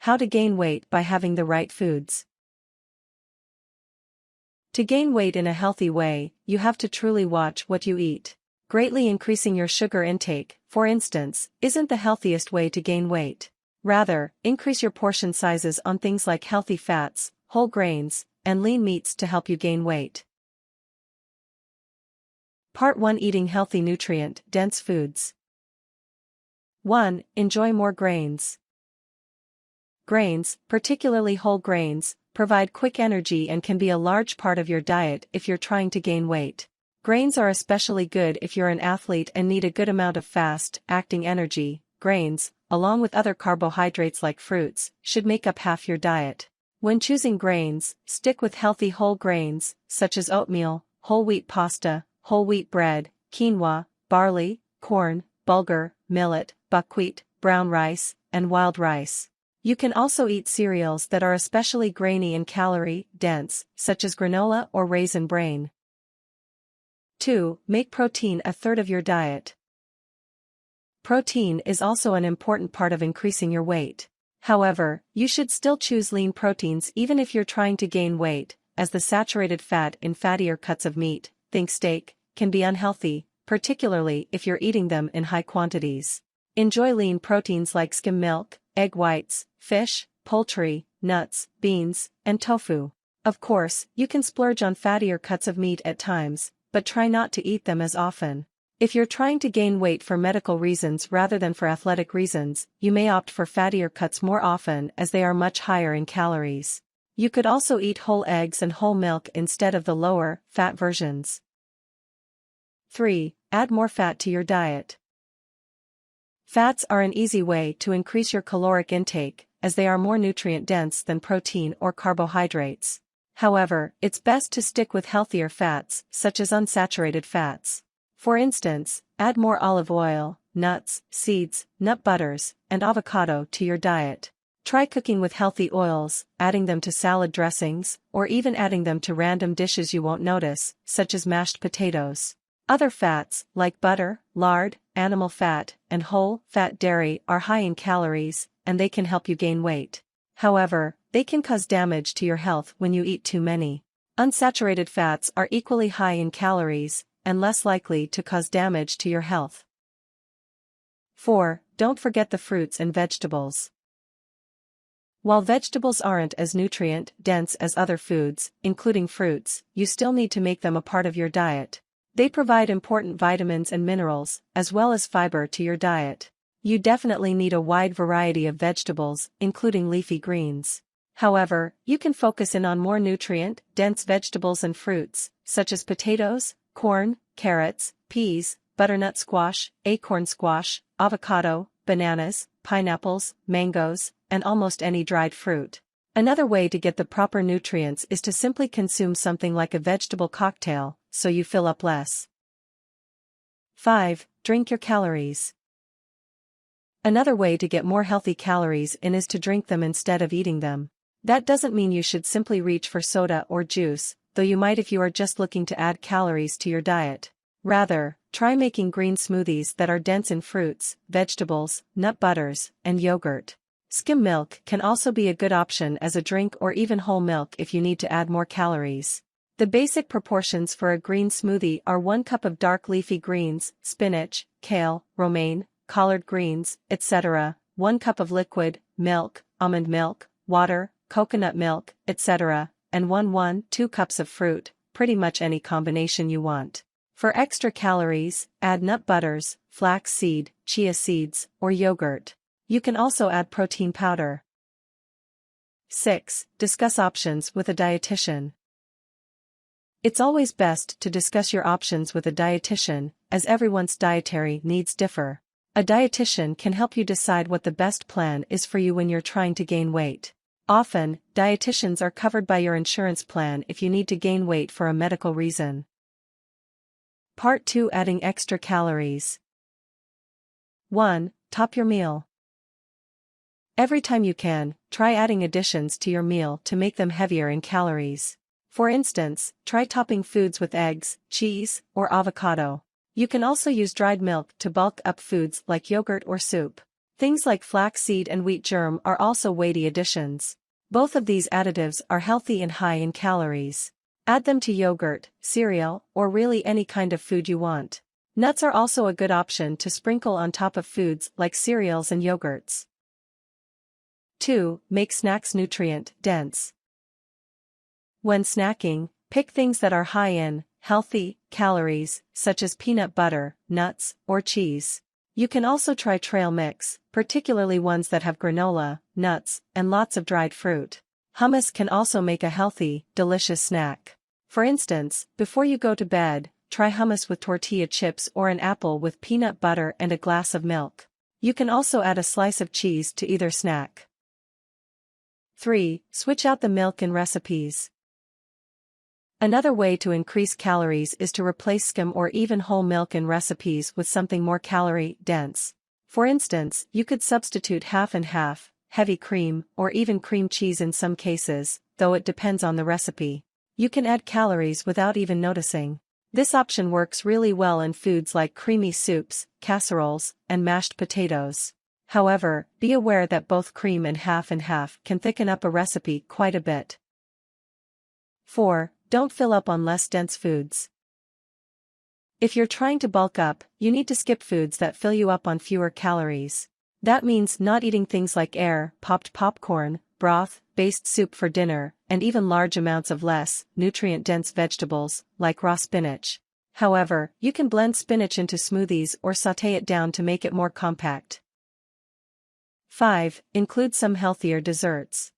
How to gain weight by having the right foods. To gain weight in a healthy way, you have to truly watch what you eat. Greatly increasing your sugar intake, for instance, isn't the healthiest way to gain weight. Rather, increase your portion sizes on things like healthy fats, whole grains, and lean meats to help you gain weight. Part 1: Eating healthy nutrient-dense foods. 1. Enjoy more grains. Grains, particularly whole grains, provide quick energy and can be a large part of your diet if you're trying to gain weight. Grains are especially good if you're an athlete and need a good amount of fast-acting energy. Grains, along with other carbohydrates like fruits, should make up half your diet. When choosing grains, stick with healthy whole grains, such as oatmeal, whole wheat pasta, whole wheat bread, quinoa, barley, corn, bulgur, millet, buckwheat, brown rice, and wild rice. You can also eat cereals that are especially grainy and calorie-dense, such as granola or raisin bran. 2. Make protein a third of your diet. Protein is also an important part of increasing your weight. However, you should still choose lean proteins even if you're trying to gain weight, as the saturated fat in fattier cuts of meat, think steak, can be unhealthy, particularly if you're eating them in high quantities. Enjoy lean proteins like skim milk, egg whites, fish, poultry, nuts, beans, and tofu. Of course, you can splurge on fattier cuts of meat at times, but try not to eat them as often. If you're trying to gain weight for medical reasons rather than for athletic reasons, you may opt for fattier cuts more often as they are much higher in calories. You could also eat whole eggs and whole milk instead of the lower, fat versions. 3. Add more fat to your diet. Fats are an easy way to increase your caloric intake, as they are more nutrient-dense than protein or carbohydrates. However, it's best to stick with healthier fats, such as unsaturated fats. For instance, add more olive oil, nuts, seeds, nut butters, and avocado to your diet. Try cooking with healthy oils, adding them to salad dressings, or even adding them to random dishes you won't notice, such as mashed potatoes. Other fats, like butter, lard, animal fat, and whole-fat dairy are high in calories, and they can help you gain weight. However, they can cause damage to your health when you eat too many. Unsaturated fats are equally high in calories, and less likely to cause damage to your health. 4. Don't forget the fruits and vegetables. While vegetables aren't as nutrient-dense as other foods, including fruits, you still need to make them a part of your diet. They provide important vitamins and minerals, as well as fiber to your diet. You definitely need a wide variety of vegetables, including leafy greens. However, you can focus in on more nutrient-dense vegetables and fruits, such as potatoes, corn, carrots, peas, butternut squash, acorn squash, avocado, bananas, pineapples, mangoes, and almost any dried fruit. Another way to get the proper nutrients is to simply consume something like a vegetable cocktail, so you fill up less. 5. Drink your calories. Another way to get more healthy calories in is to drink them instead of eating them. That doesn't mean you should simply reach for soda or juice, though you might if you are just looking to add calories to your diet. Rather, try making green smoothies that are dense in fruits, vegetables, nut butters, and yogurt. Skim milk can also be a good option as a drink, or even whole milk if you need to add more calories. The basic proportions for a green smoothie are 1 cup of dark leafy greens, spinach, kale, romaine, collard greens, etc., 1 cup of liquid, milk, almond milk, water, coconut milk, etc., and 2 cups of fruit, pretty much any combination you want. For extra calories, add nut butters, flax seed, chia seeds, or yogurt. You can also add protein powder. 6. Discuss options with a dietitian. It's always best to discuss your options with a dietitian, as everyone's dietary needs differ. A dietitian can help you decide what the best plan is for you when you're trying to gain weight. Often, dietitians are covered by your insurance plan if you need to gain weight for a medical reason. Part 2: Adding extra calories. 1. Top your meal. Every time you can, try adding additions to your meal to make them heavier in calories. For instance, try topping foods with eggs, cheese, or avocado. You can also use dried milk to bulk up foods like yogurt or soup. Things like flaxseed and wheat germ are also weighty additions. Both of these additives are healthy and high in calories. Add them to yogurt, cereal, or really any kind of food you want. Nuts are also a good option to sprinkle on top of foods like cereals and yogurts. 2. Make snacks nutrient-dense. When snacking, pick things that are high in, healthy, calories, such as peanut butter, nuts, or cheese. You can also try trail mix, particularly ones that have granola, nuts, and lots of dried fruit. Hummus can also make a healthy, delicious snack. For instance, before you go to bed, try hummus with tortilla chips or an apple with peanut butter and a glass of milk. You can also add a slice of cheese to either snack. 3. Switch out the milk in recipes. Another way to increase calories is to replace skim or even whole milk in recipes with something more calorie-dense. For instance, you could substitute half and half, heavy cream, or even cream cheese in some cases, though it depends on the recipe. You can add calories without even noticing. This option works really well in foods like creamy soups, casseroles, and mashed potatoes. However, be aware that both cream and half can thicken up a recipe quite a bit. 4. Don't fill up on less dense foods. If you're trying to bulk up, you need to skip foods that fill you up on fewer calories. That means not eating things like popped popcorn, broth, based soup for dinner, and even large amounts of less nutrient-dense vegetables, like raw spinach. However, you can blend spinach into smoothies or sauté it down to make it more compact. 5. Include some healthier desserts.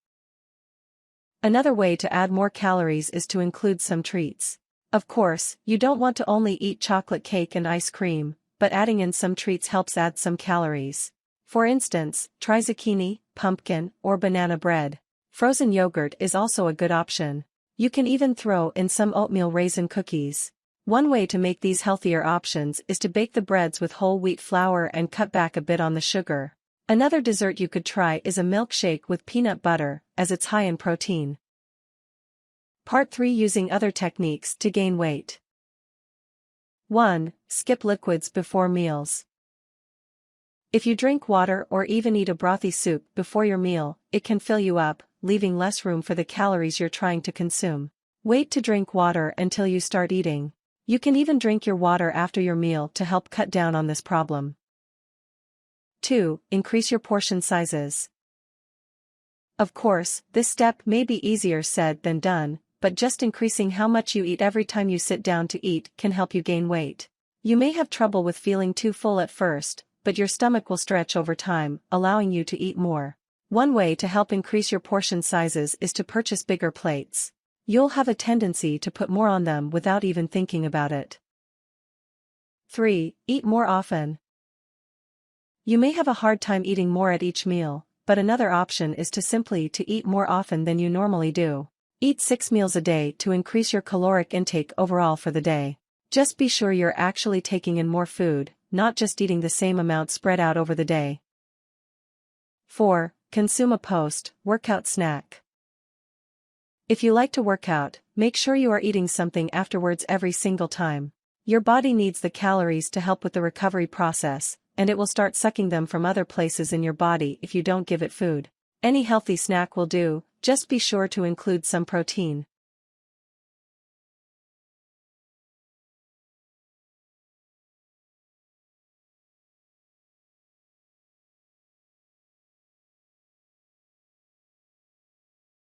Another way to add more calories is to include some treats. Of course, you don't want to only eat chocolate cake and ice cream, but adding in some treats helps add some calories. For instance, try zucchini, pumpkin, or banana bread. Frozen yogurt is also a good option. You can even throw in some oatmeal raisin cookies. One way to make these healthier options is to bake the breads with whole wheat flour and cut back a bit on the sugar. Another dessert you could try is a milkshake with peanut butter, as it's high in protein. Part 3. Using other techniques to gain weight. 1. Skip liquids before meals. If you drink water or even eat a brothy soup before your meal, it can fill you up, leaving less room for the calories you're trying to consume. Wait to drink water until you start eating. You can even drink your water after your meal to help cut down on this problem. 2. Increase your portion sizes. Of course, this step may be easier said than done, but just increasing how much you eat every time you sit down to eat can help you gain weight. You may have trouble with feeling too full at first, but your stomach will stretch over time, allowing you to eat more. One way to help increase your portion sizes is to purchase bigger plates. You'll have a tendency to put more on them without even thinking about it. 3. Eat more often. You may have a hard time eating more at each meal, but another option is to simply eat more often than you normally do. Eat 6 meals a day to increase your caloric intake overall for the day. Just be sure you're actually taking in more food, not just eating the same amount spread out over the day. 4. Consume a post-workout snack. If you like to work out, make sure you are eating something afterwards every single time. Your body needs the calories to help with the recovery process, and it will start sucking them from other places in your body if you don't give it food. Any healthy snack will do, just be sure to include some protein.